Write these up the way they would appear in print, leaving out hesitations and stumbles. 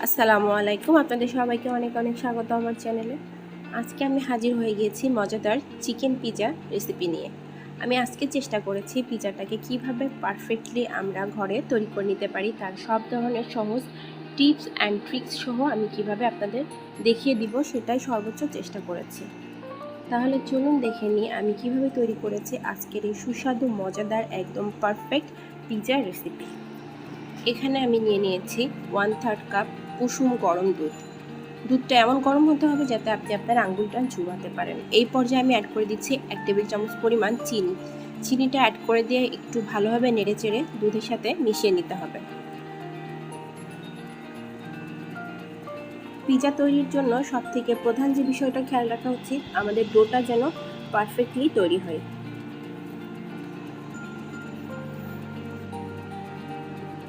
আসসালামু আলাইকুম, আপনাদের সবাইকে অনেক অনেক স্বাগত আমার চ্যানেলে। আজকে আমি হাজির হয়ে গিয়েছি মজাদার চিকেন পিৎজা রেসিপি নিয়ে। আমি আজকে চেষ্টা করেছি পিৎজাটাকে কিভাবে পারফেক্টলি আমরা ঘরে তৈরি করে নিতে পারি, তার সব ধরনের সহজ টিপস অ্যান্ড ট্রিক্স সহ আমি কিভাবে আপনাদের দেখিয়ে দিব সেটাই সর্বোচ্চ চেষ্টা করেছি। তাহলে চলুন দেখে নিই আমি কিভাবে তৈরি করেছি আজকের এই সুস্বাদু মজাদার একদম পারফেক্ট পিৎজা রেসিপি। এখানে আমি নিয়ে নিয়েছি 1/3 কাপ কুসুম গরম দুধ। দুধটা এমন গরম হতে হবে যাতে আপনি আপনার আঙ্গুলটা চুবাতে পারেন। এই পর্যায়ে আমি অ্যাড করে দিচ্ছি 1 টেবিল চামচ পরিমাণ চিনি। চিনিটা অ্যাড করে দিয়ে একটু ভালোভাবে নেড়েচেড়ে দুধের সাথে মিশিয়ে নিতে হবে। পিৎজা তৈরির জন্য সবথেকে প্রধান যে বিষয়টা খেয়াল রাখা উচিত, আমাদের ডোটা যেন পারফেক্টলি তৈরি হয়।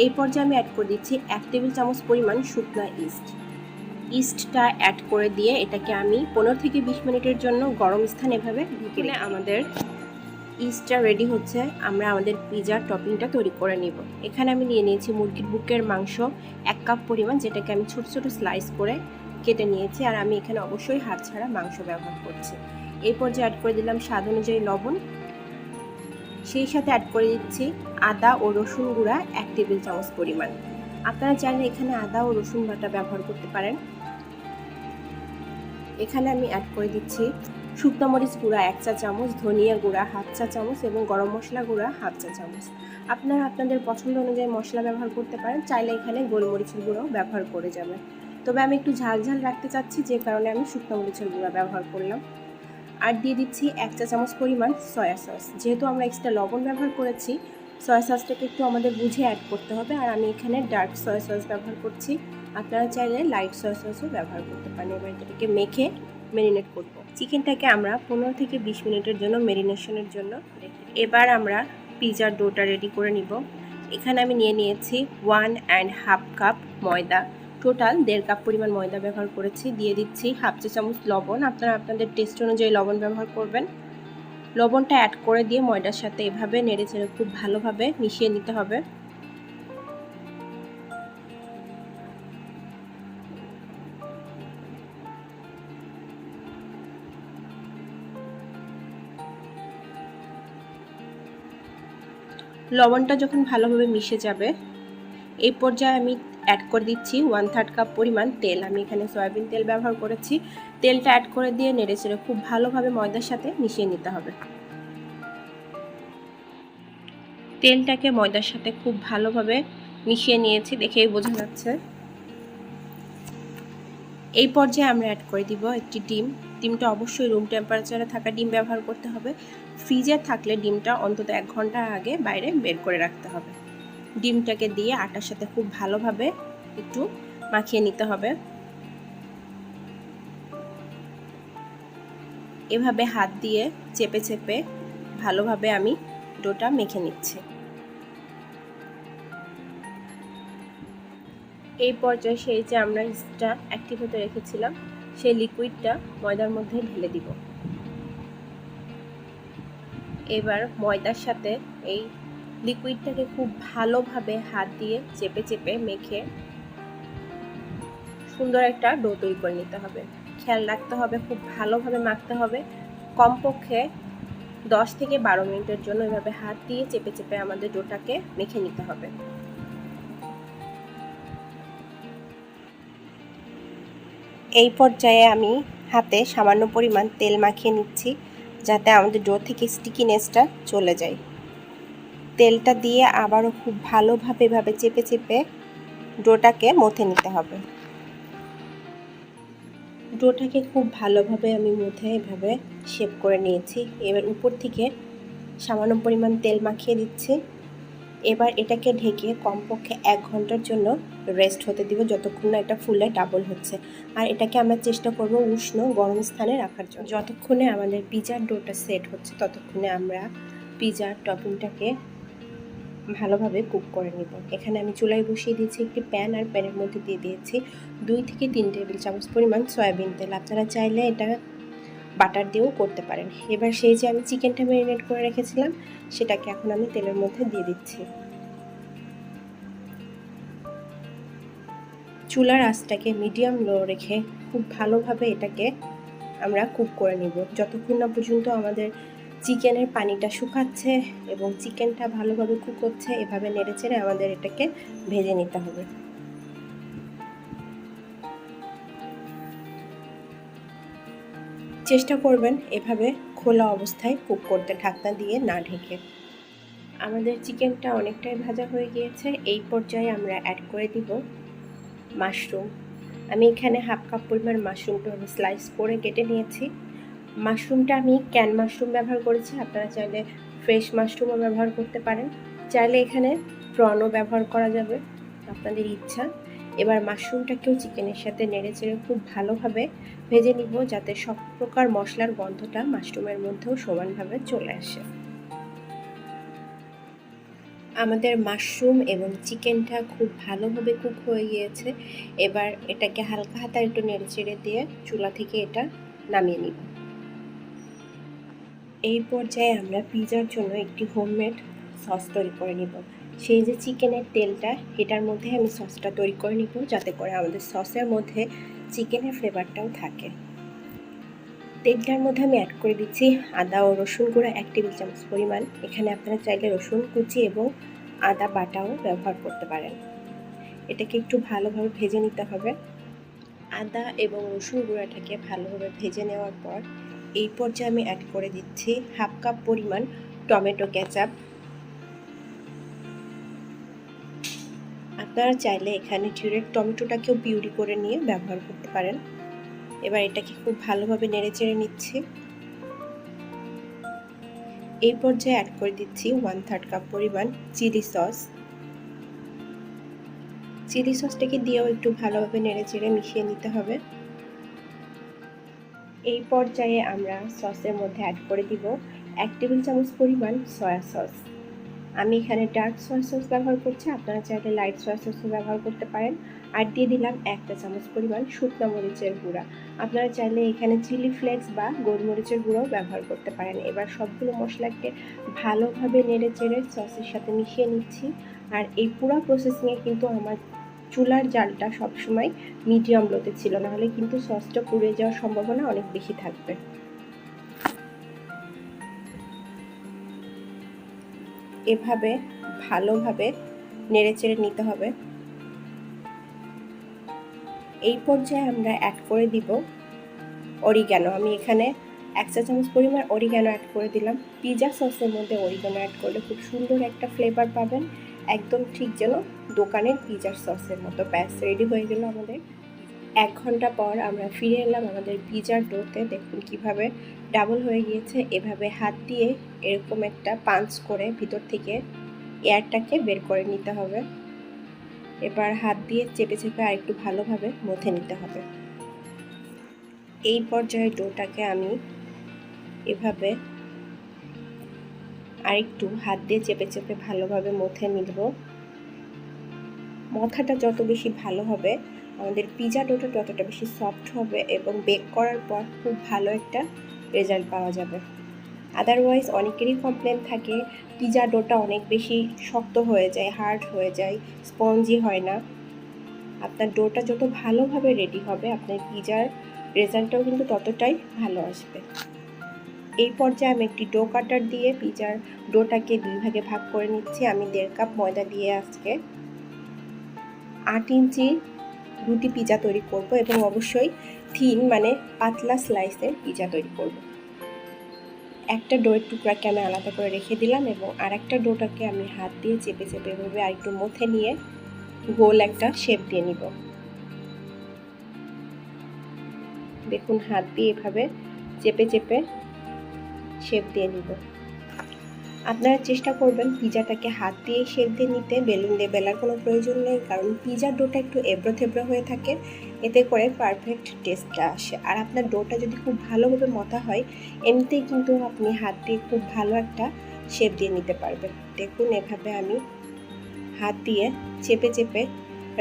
এই পর্যায়ে আমি অ্যাড করে দিচ্ছি 1 টেবিল চামচ পরিমাণ শুকনা ইস্টটা অ্যাড করে দিয়ে এটাকে আমি 15 থেকে 20 মিনিটের জন্য গরম স্থানে এভাবে ঢেকে দিলে আমাদের ইস্টটা রেডি হচ্ছে। আমরা আমাদের পিৎজার টপিংটা তৈরি করে নিব। এখানে আমি নিয়ে নিয়েছি মুরগির বুকের মাংস 1 কাপ পরিমাণ, যেটাকে আমি ছোট ছোট স্লাইস করে কেটে নিয়েছি। আর আমি এখানে অবশ্যই হাড় ছাড়া মাংস ব্যবহার করছি। এই পর্যায়ে অ্যাড করে দিলাম স্বাদ অনুযায়ী লবণ, সেই সাথে অ্যাড করে দিচ্ছি আদা ও রসুন গুঁড়া 1 টেবিল চামচ পরিমাণ। আপনারা চাইলে এখানে আদা ও রসুন বাটা ব্যবহার করতে পারেন। এখানে আমি অ্যাড করে দিচ্ছি শুকনো মরিচ গুঁড়া 1 চা চামচ, ধনিয়া গুঁড়া 1/2 চা চামচ এবং গরম মশলা গুঁড়া 1/2 চা চামচ। আপনারা আপনাদের পছন্দ অনুযায়ী মশলা ব্যবহার করতে পারেন, চাইলে এখানে গোলমরিচের গুঁড়াও ব্যবহার করে যাবেন। তবে আমি একটু ঝাল ঝাল রাখতে চাচ্ছি, যে কারণে আমি শুকনো মরিচের গুঁড়া ব্যবহার করলাম। আর দিয়ে দিচ্ছি 1 চা চামচ পরিমাণ সয়া সস। যেহেতু আমরা এক্সট্রা লবণ ব্যবহার করেছি, সয়া সসটাকে একটু আমাদের বুঝে অ্যাড করতে হবে। আর আমি এখানে ডার্ক সয়া সস ব্যবহার করছি, আপনারা চাইলে লাইট সয়া সসও ব্যবহার করতে পারেন। এবার এটাকে মেখে ম্যারিনেট করব। চিকেনটাকে আমরা 15 থেকে 20 মিনিটের জন্য ম্যারিনেশনের জন্য রেখে দিই। এবার আমরা পিৎজার ডোটা রেডি করে নিব। এখানে আমি নিয়ে নিয়েছি 1.5 কাপ ময়দা, টোটাল 1.5 কাপ পরিমাণ ময়দা ব্যবহার করেছি। দিয়ে দিচ্ছি 1/2 চা চামচ লবণ, আপনারা আপনাদের টেস্ট অনুযায়ী লবণ ব্যবহার করবেন। লবণটা অ্যাড করে দিয়ে ময়দার সাথে এভাবে নেড়েচেড়ে খুব ভালোভাবে মিশিয়ে নিতে হবে। লবণটা যখন ভালোভাবে মিশে যাবে, এই পর্যায়ে আমি অ্যাড করে দিচ্ছি 1/3 কাপ পরিমাণ তেল। আমি এখানে সয়াবিন তেল ব্যবহার করেছি। তেলটা অ্যাড করে দিয়ে নেড়েচেড়ে খুব ভালোভাবে ময়দার সাথে মিশিয়ে নিতে হবে। তেলটাকে ময়দার সাথে খুব ভালোভাবে মিশিয়ে নিয়েছি, দেখেই বোঝা যাচ্ছে। এই পর্যায়ে আমরা অ্যাড করে দিব একটি ডিম। ডিমটা অবশ্যই রুম টেম্পারেচারে থাকা ডিম ব্যবহার করতে হবে। ফ্রিজে থাকলে ডিমটা অন্তত 1 ঘন্টা আগে বাইরে বের করে রাখতে হবে। ডিমটাকে দিয়ে আটার সাথে খুব ভালোভাবে একটু মাখিয়ে নিতে হবে। এভাবে হাত দিয়ে চেপে চেপে ভালোভাবে আমি ডোটা মেখে নিচ্ছি। এই পর্যায়ে সেই যে আমরা ইস্টটা অ্যাক্টিভ হতে রেখেছিলাম, সেই লিকুইডটা ময়দার মধ্যে ঢেলে দিব। এবার ময়দার সাথে এই লিকুইডটাকে খুব ভালোভাবে হাত দিয়ে চেপে চেপে মেখে সুন্দর একটা ডো তৈরি করে নিতে হবে। খেয়াল রাখতে হবে খুব ভালোভাবে মাখতে হবে। কমপক্ষে 10 থেকে 12 মিনিটের জন্য এভাবে হাত দিয়ে চেপে চেপে আমাদের ডোটাকে মেখে নিতে হবে। এই পর্যায়ে আমি হাতে সামান্য পরিমাণ তেল মাখিয়ে নিচ্ছি, যাতে আমাদের ডো থেকে স্টিকিনেসটা চলে যায়। তেলটা দিয়ে আবারও খুব ভালোভাবে এভাবে চেপে চেপে ডোটাকে মথে নিতে হবে। ডোটাকে খুব ভালোভাবে আমি মথে এভাবে শেপ করে নিয়েছি। এবার উপর থেকে সামান্য পরিমাণ তেল মাখিয়ে দিচ্ছি। এবার এটাকে ঢেকে কমপক্ষে 1 ঘন্টার জন্য রেস্ট হতে দিব, যতক্ষণ না এটা ফুলে ডাবল হচ্ছে। আর এটাকে আমরা চেষ্টা করব উষ্ণ গরম স্থানে রাখার জন্য। যতক্ষণে আমাদের পিৎজার ডোটা সেট হচ্ছে, ততক্ষণে আমরা পিৎজার টপিংটাকে ভালোভাবে কুক করে নিব। এখানে আমি চুলায় বসিয়ে দিয়েছি একটি প্যান, আর প্যানের মধ্যে দিয়ে দিয়েছি 2 থেকে 3 টেবিল চামচ পরিমাণ সয়াবিন তেল। আপনারা চাইলে এটা বাটার দিয়েও করতে পারেন। এবার সেই যে আমি চিকেনটা ম্যারিনেট করে রেখেছিলাম, সেটাকে এখন আমি তেলের মধ্যে দিয়ে দিচ্ছি। চুলার আঁচটাকে মিডিয়াম লো রেখে খুব ভালোভাবে এটাকে আমরা কুক করে নিব যতক্ষণ না পর্যন্ত আমাদের চিকেনের পানিটা শুকাচ্ছে এবং চিকেনটা ভালোভাবে কুক হচ্ছে। এভাবে নেড়েচেড়ে আমাদের এটাকে ভেজে নিতে হবে। চেষ্টা করবেন এভাবে খোলা অবস্থায় কুক করতে, ঢাকনা দিয়ে না ঢেকে। আমাদের চিকেনটা অনেকটাই ভাজা হয়ে গিয়েছে। এই পর্যায়ে আমরা অ্যাড করে দিব মাশরুম। আমি এখানে হাফ কাপ পরিমাণ মাশরুমটা আমি স্লাইস করে কেটে নিয়েছি। মাশরুমটা আমি ক্যান মাশরুম ব্যবহার করেছি, আপনারা চাইলে ফ্রেশ মাশরুমও ব্যবহার করতে পারেন, চাইলে এখানে প্রনও ব্যবহার করা যাবে, আপনাদের ইচ্ছা। এবার মাশরুমটাকেও চিকেনের সাথে নেড়েচেড়ে খুব ভালোভাবে ভেজে নিব যাতে সব প্রকার মশলার গন্ধটা মাশরুমের মধ্যেও সমানভাবে চলে আসে। আমাদের মাশরুম এবং চিকেনটা খুব ভালোভাবে কুক হয়ে গিয়েছে। এবার এটাকে হালকা হাতে একটু নেড়েচেড়ে দিয়ে চুলা থেকে এটা নামিয়ে নিব। এই পর্যায়ে আমরা পিৎজার জন্য একটি হোমমেড সস তৈরি করে নিব। সেই যে চিকেনের তেলটা, এটার মধ্যে আমি সসটা তৈরি করে নিব যাতে করে আমাদের সসের মধ্যে চিকেনের ফ্লেভারটাও থাকে। তেলটার মধ্যে আমি অ্যাড করে দিচ্ছি আদা ও রসুন গুঁড়া 1 টেবিল চামচ পরিমাণ। এখানে আপনারা চাইলে রসুন কুচি এবং আদা বাটাও ব্যবহার করতে পারেন। এটাকে একটু ভালোভাবে ভেজে নিতে হবে। আদা এবং রসুন গুঁড়াটাকে ভালোভাবে ভেজে নেওয়ার পর এই পর্যায়ে আমি অ্যাড করে দিচ্ছি হাফ কাপ পরিমাণ টমেটো কেচাপ। আপনারা চাইলে এখানে ডিরেক্ট টমেটোটাকেও পিউরি করে নিয়ে ব্যবহার করতে পারেন। এবার এটাকে খুব ভালোভাবে নেড়েচেড়ে নিচ্ছি। এই পর্যায়ে অ্যাড করে দিচ্ছি 1/3 কাপ পরিমাণ চিলি সস। চিলি সসটাকে দিয়েও একটু ভালোভাবে নেড়েচেড়ে মিশিয়ে নিতে হবে। এই পর্যায়ে আমরা সসের মধ্যে অ্যাড করে দিব 1 টেবিল চামচ পরিমাণ সয়া সস। আমি এখানে ডার্ক সয়া সস ব্যবহার করছি, আপনারা চাইলে লাইট সয়া সসও ব্যবহার করতে পারেন। আর দিয়ে দিলাম 1 চা চামচ পরিমাণ শুকনো মরিচের গুঁড়া। আপনারা চাইলে এখানে চিলি ফ্লেক্স বা গোলমরিচের গুঁড়াও ব্যবহার করতে পারেন। এবার সবগুলো মশলাকে ভালোভাবে নেড়েচেড়ে সসের সাথে মিশিয়ে নিচ্ছি। আর এই পুরো প্রসেসিংয়ে কিন্তু আমার চুলার জালটা সবসময় মিডিয়াম লোতে ছিল, নাহলে কিন্তু সসটা পুড়ে যাওয়ার সম্ভাবনা অনেক বেশি থাকবে। এভাবে ভালোভাবে নেড়েচেড়ে নিতে হবে। এই পর্যায়ে আমরা অ্যাড করে দিব অরিগ্যানো। আমি এখানে 1 চা চামচ পরিমাণ অরিগ্যানো অ্যাড করে দিলাম। পিৎজা সসের মধ্যে অরিগ্যানো অ্যাড করলে খুব সুন্দর একটা ফ্লেভার পাবেন, একদম ঠিক যেন দোকানের পিৎজার সসের মতো। ব্যাস, রেডি হয়ে গেল আমাদের। 1 ঘন্টা পর আমরা ফিরে এলাম আমাদের পিৎজার ডোতে। দেখুন কিভাবে ডাবল হয়ে গিয়েছে। এভাবে হাত দিয়ে এরকম একটা পাঞ্চ করে ভিতর থেকে এয়ারটাকে বের করে নিতে হবে। এবার হাত দিয়ে চেপে চেপে আর একটু ভালোভাবে মথে নিতে হবে। এই পর্যায়ে ডোটাকে আমি এভাবে আরেকটু হাত দিয়ে চেপে চেপে ভালোভাবে মথে নিব। মথাটা যত বেশি ভালো হবে আমাদের পিৎজা ডোটা ততটা বেশি সফট হবে এবং বেক করার পর খুব ভালো একটা রেজাল্ট পাওয়া যাবে। আদারওয়াইজ অনেকেরই কমপ্লেন থাকে পিৎজা ডোটা অনেক বেশি শক্ত হয়ে যায়, হার্ড হয়ে যায়, স্পঞ্জি হয় না। আপনার ডোটা যত ভালোভাবে রেডি হবে আপনার পিৎজার রেজাল্টটাও কিন্তু ততটাই ভালো আসবে। এই পর্যায়ে আমি একটি ডো কাটার দিয়ে পিৎজার ডোটাকে 2 ভাগে ভাগ করে নিচ্ছি। আমি 1.5 কাপ ময়দা দিয়ে আজকে 8 ইঞ্চি রুটি পিৎজা তৈরি করব এবং অবশ্যই থিন মানে পাতলা স্লাইসের পিৎজা তৈরি করব। একটা ডোয়ের টুকরাকে আমি আলাদা করে রেখে দিলাম এবং আরেকটা ডোটাকে আমি হাত দিয়ে চেপে চেপে এভাবে আর একটু মথে নিয়ে গোল একটা শেপ দিয়ে নিব। দেখুন হাত দিয়ে এভাবে চেপে চেপে শেপ দিয়ে নিব। আপনারা চেষ্টা করবেন পিৎজাটাকে হাত দিয়ে শেপ দিয়ে নিতে, বেলুন দিয়ে বেলার কোনো প্রয়োজন নেই, কারণ পিৎজার ডোটা একটু এবড়ো থেবড়ো হয়ে থাকে, এতে করে পারফেক্ট টেস্টটা আসে। আর আপনার ডোটা যদি খুব ভালোভাবে মথা হয় এমনিতেই কিন্তু আপনি হাত দিয়ে খুব ভালো একটা শেপ দিয়ে নিতে পারবেন। দেখুন এভাবে আমি হাত দিয়ে চেপে চেপে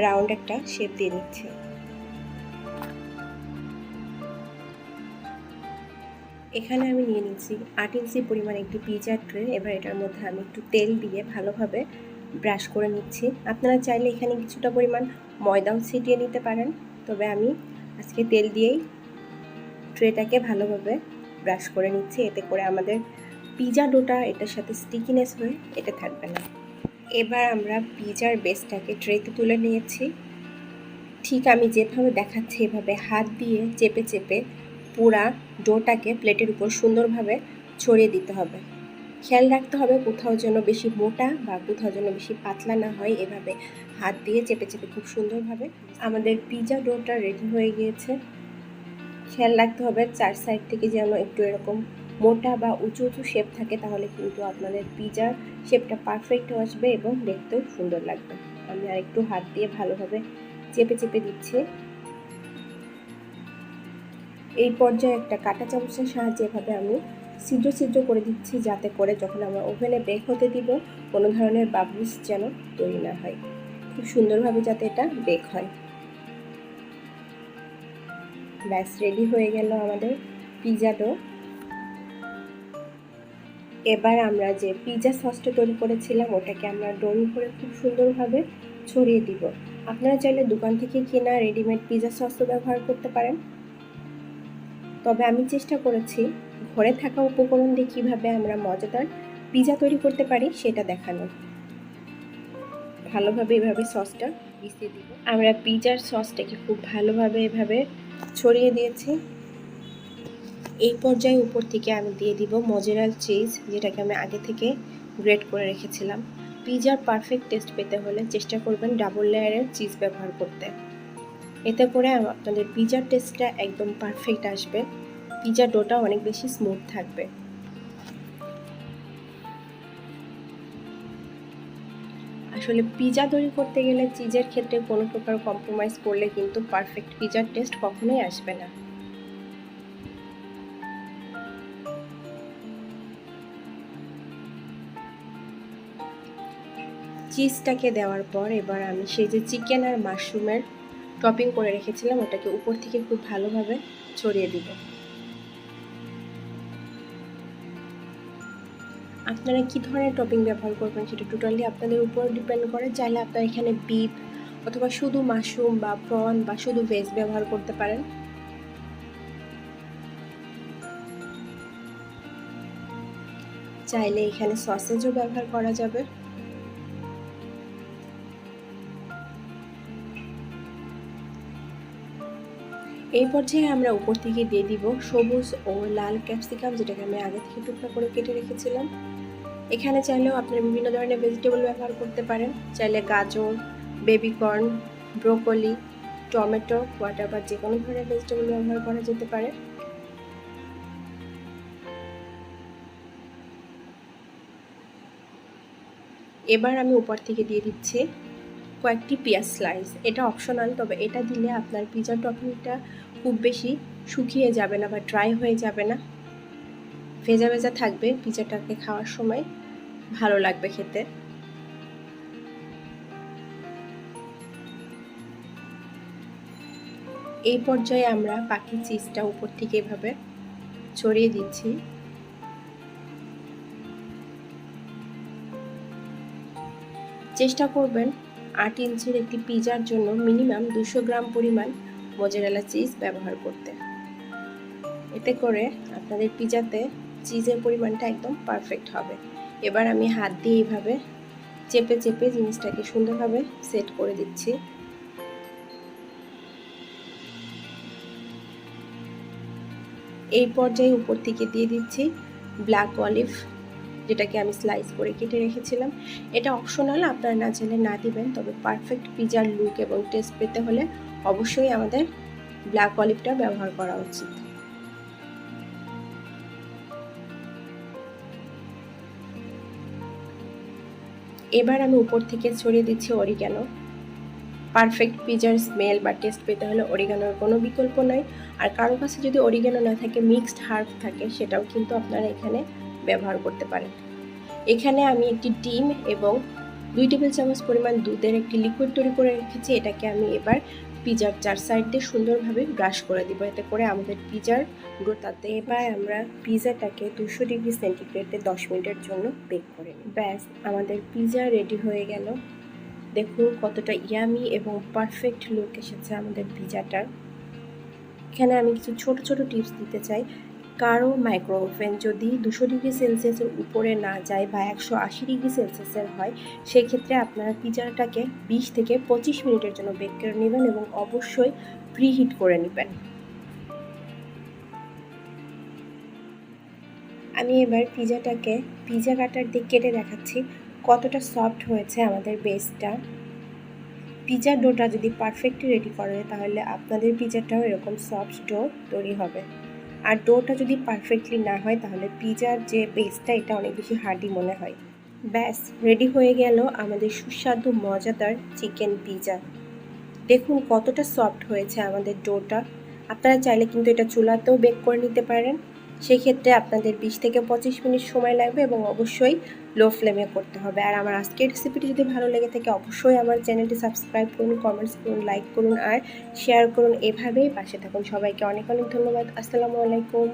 রাউন্ড একটা শেপ দিয়ে নিচ্ছি। এখানে আমি নিয়ে নিচ্ছি 8 ইঞ্চি পরিমাণ একটি পিৎজার ট্রে। এবার এটার মধ্যে আমি একটু তেল দিয়ে ভালোভাবে ব্রাশ করে নিচ্ছি। আপনারা চাইলে এখানে কিছুটা পরিমাণ ময়দাও ছিটিয়ে নিতে পারেন, তবে আমি আজকে তেল দিয়েই ট্রেটাকে ভালোভাবে ব্রাশ করে নিচ্ছি। এতে করে আমাদের পিজা ডোটা এটার সাথে স্টিকিনেস হয়ে এটা থাকবে না। এবার আমরা পিজার বেসটাকে ট্রেতে তুলে নিয়েছি। ঠিক আমি যেভাবে দেখাচ্ছি এভাবে হাত দিয়ে চেপে চেপে পুরা ডোটাকে প্লেটের উপর সুন্দরভাবে ছড়িয়ে দিতে হবে। খেয়াল রাখতে হবে কোথাও যেন বেশি মোটা বা কোথাও যেন বেশি পাতলা না হয়। এভাবে হাত দিয়ে চেপে চেপে খুব সুন্দরভাবে আমাদের পিজা ডোটা রেডি হয়ে গিয়েছে। খেয়াল রাখতে হবে চার সাইড থেকে যেন একটু এরকম মোটা বা উঁচু উঁচু শেপ থাকে, তাহলে কিন্তু আপনাদের পিজার শেপটা পারফেক্ট আসবে এবং দেখতেও সুন্দর লাগবে। আমি আর একটু হাত দিয়ে ভালোভাবে চেপে চেপে দিচ্ছি। এই পর্যায়ে একটা কাঁটা চামচের সাহায্যে এভাবে আমি ছিদ্র ছিদ্র করে দিচ্ছি, যাতে করে যখন আমরা ওভেনে বেক হতে দিব কোনো ধরনের বাবলস যেন তৈরি না হয়, খুব সুন্দরভাবে যাতে এটা বেক হয়। ব্যাস রেডি হয়ে গেল আমাদের পিজা ডো। এবার আমরা যে পিজা সসটা তৈরি করেছিলাম ওটাকে আমরা ডোর উপরে খুব সুন্দরভাবে ছড়িয়ে দিব। আপনারা চাইলে দোকান থেকে কেনা রেডিমেড পিজা সসও ব্যবহার করতে পারেন, তবে আমি চেষ্টা করেছি ঘরে থাকা উপকরণ দিয়ে কীভাবে আমরা মজাদার পিজা তৈরি করতে পারি সেটা দেখানোর। ভালোভাবে এভাবে সসটা মিশিয়ে দিব। আমরা পিজার সসটাকে খুব ভালোভাবে এভাবে ছড়িয়ে দিয়েছি। এই পর্যায়ে উপর থেকে আমি দিয়ে দিব মজেরাল চিজ, যেটাকে আমি আগে থেকে গ্রেট করে রেখেছিলাম। পিজার পারফেক্ট টেস্ট পেতে হলে চেষ্টা করবেন ডাবল লেয়ারের চিজ ব্যবহার করতে। এতে করে আপনাদের পিজার টেস্টটা একদম পারফেক্ট আসবে, পিজা ডোটা অনেক বেশি স্মুথ থাকবে। আসলে পিজা তৈরি করতে গেলে চিজের ক্ষেত্রে কোনো প্রকার কম্প্রোমাইজ করলে কিন্তু পারফেক্ট পিজার টেস্ট কখনোই আসবে না। চিজটাকে দেওয়ার পর এবার আমি সেই যে চিকেন আর মাশরুমের টপিং করে রেখেছিলাম ওটাকে উপর থেকে খুব ভালোভাবে ছড়িয়ে দিব। আপনারা কী ধরনের টপিং ব্যবহার করবেন সেটা টোটালি আপনাদের উপর ডিপেন্ড করে। চাইলে আপনারা এখানে বিফ অথবা শুধু মাশরুম বা প্রন বা শুধু ভেজ ব্যবহার করতে পারেন। চাইলে এখানে সসেজও ব্যবহার করা যাবে। এই পর্যায়ে আমরা উপর থেকে দিয়ে দিব সবুজ ও লাল ক্যাপসিকাম, যেটাকে আমি আগে থেকে টুকরা করে কেটে রেখেছিলাম। এখানে চাইলেও আপনারা বিভিন্ন ধরনের ভেজিটেবল ব্যবহার করতে পারেন। চাইলে গাজর, বেবিকর্ন, ব্রোকলি, টমেটো, হোয়াটএভার যে কোনো ধরনের ভেজিটেবল ব্যবহার করা যেতে পারে। এবার আমি উপর থেকে দিয়ে দিচ্ছি কয়েকটি পেঁয়াজ স্লাইস। এটা অপশনাল, তবে এটা দিলে আপনার পিজার টপিংটা খুব বেশি শুকিয়ে যাবে না বা ড্রাই হয়ে যাবে না, ভেজা ভেজা থাকবে। পিজাটাকে খাওয়ার সময় ভালো লাগবে খেতে। এই পর্যায়ে আমরা বাকি চিজটা উপর থেকে এভাবে ছড়িয়ে দিচ্ছি। চেষ্টা করবেন 8 ইঞ্চির একটি পিজার জন্য মিনিমাম 200 গ্রাম পরিমাণ মোজারেলা চিজ ব্যবহার করতে। এতে করে আপনাদের পিজাতে চিজের পরিমাণটা একদম পারফেক্ট হবে। এবার আমি হাত দিয়ে এইভাবে চেপে চেপে জিনিসটাকে সুন্দরভাবে সেট করে দিচ্ছি। এই পর্যায়ে উপর থেকে দিয়ে দিচ্ছি ব্ল্যাক অলিভ, যেটাকে আমি স্লাইস করে কেটে রেখেছিলাম। এটা অপশনাল, আপনারা না চাইলে না দিবেন, তবে পারফেক্ট পিজার লুক এবং টেস্ট পেতে হলে অবশ্যই আমাদের ব্ল্যাক অলিভটা ব্যবহার করা উচিত। এবার আমি উপর থেকে ছড়িয়ে দিচ্ছি অরিগানো। পারফেক্ট পিজার স্মেল বা টেস্ট পেতে হলে অরিগানোর কোনো বিকল্প নয়। আর কারো কাছে যদি অরিগানো না থাকে, মিক্সড হার্ব থাকে, সেটাও কিন্তু আপনারা এখানে ব্যবহার করতে পারেন। এখানে আমি একটি ডিম এবং 2 টেবিল চামচ পরিমাণ দুধের একটি লিকুইড তৈরি করে রেখেছি। এটাকে আমি এবার পিজার 4 সাইড দিয়ে সুন্দরভাবে ব্রাশ করে দিব, এতে করে আমাদের পিজার ডোটাতে। এবার আমরা পিজাটাকে 200 ডিগ্রি সেন্টিগ্রেডে 10 মিনিটের জন্য বেক করে নিই। ব্যাস, আমাদের পিজা রেডি হয়ে গেল। দেখুন কতটা ইয়ামি এবং পারফেক্ট লুক এসেছে আমাদের পিজাটার। এখানে আমি কিছু ছোট ছোট টিপস দিতে চাই। কারো মাইক্রো ওভেন যদি 200 ডিগ্রি সেলসিয়াসের উপরে না যায় বা 180 ডিগ্রি সেলসিয়াসের হয়, সেই ক্ষেত্রে আপনারা পিজাটাকে 20 থেকে 25 মিনিটের জন্য বেক করে নেবেন এবং অবশ্যই প্রিহিট করে নেবেন। আমি এবার পিজাটাকে পিজা কাটার দিয়ে কেটে দেখাচ্ছি কতটা সফট হয়েছে আমাদের বেসটা। পিজার ডোটা যদি পারফেক্টলি রেডি করে তাহলে আপনাদের পিজাটাও এরকম সফট ডো তৈরি হবে। আর ডোটা যদি পারফেক্টলি না হয় তাহলে পিজার যে বেসটা এটা অনেক বেশি হার্ডি মনে হয়। ব্যাস, রেডি হয়ে গেল আমাদের সুস্বাদু মজাদার চিকেন পিজা। দেখুন কতটা সফট হয়েছে আমাদের ডোটা। আপনারা চাইলে কিন্তু এটা চুলাতেও বেক করে নিতে পারেন। সেই ক্ষেত্রে আপনাদের 20 থেকে 25 মিনিট সময় লাগবে এবং অবশ্যই লো ফ্লেমে করতে হবে। আর আমার আজকের রেসিপিটি যদি ভালো লেগে থাকে অবশ্যই আমার চ্যানেলটি সাবস্ক্রাইব করুন, কমেন্টস করুন, লাইক করুন আর শেয়ার করুন। এভাবেই পাশে থাকুন। সবাইকে অনেক অনেক ধন্যবাদ। আসসালামু আলাইকুম।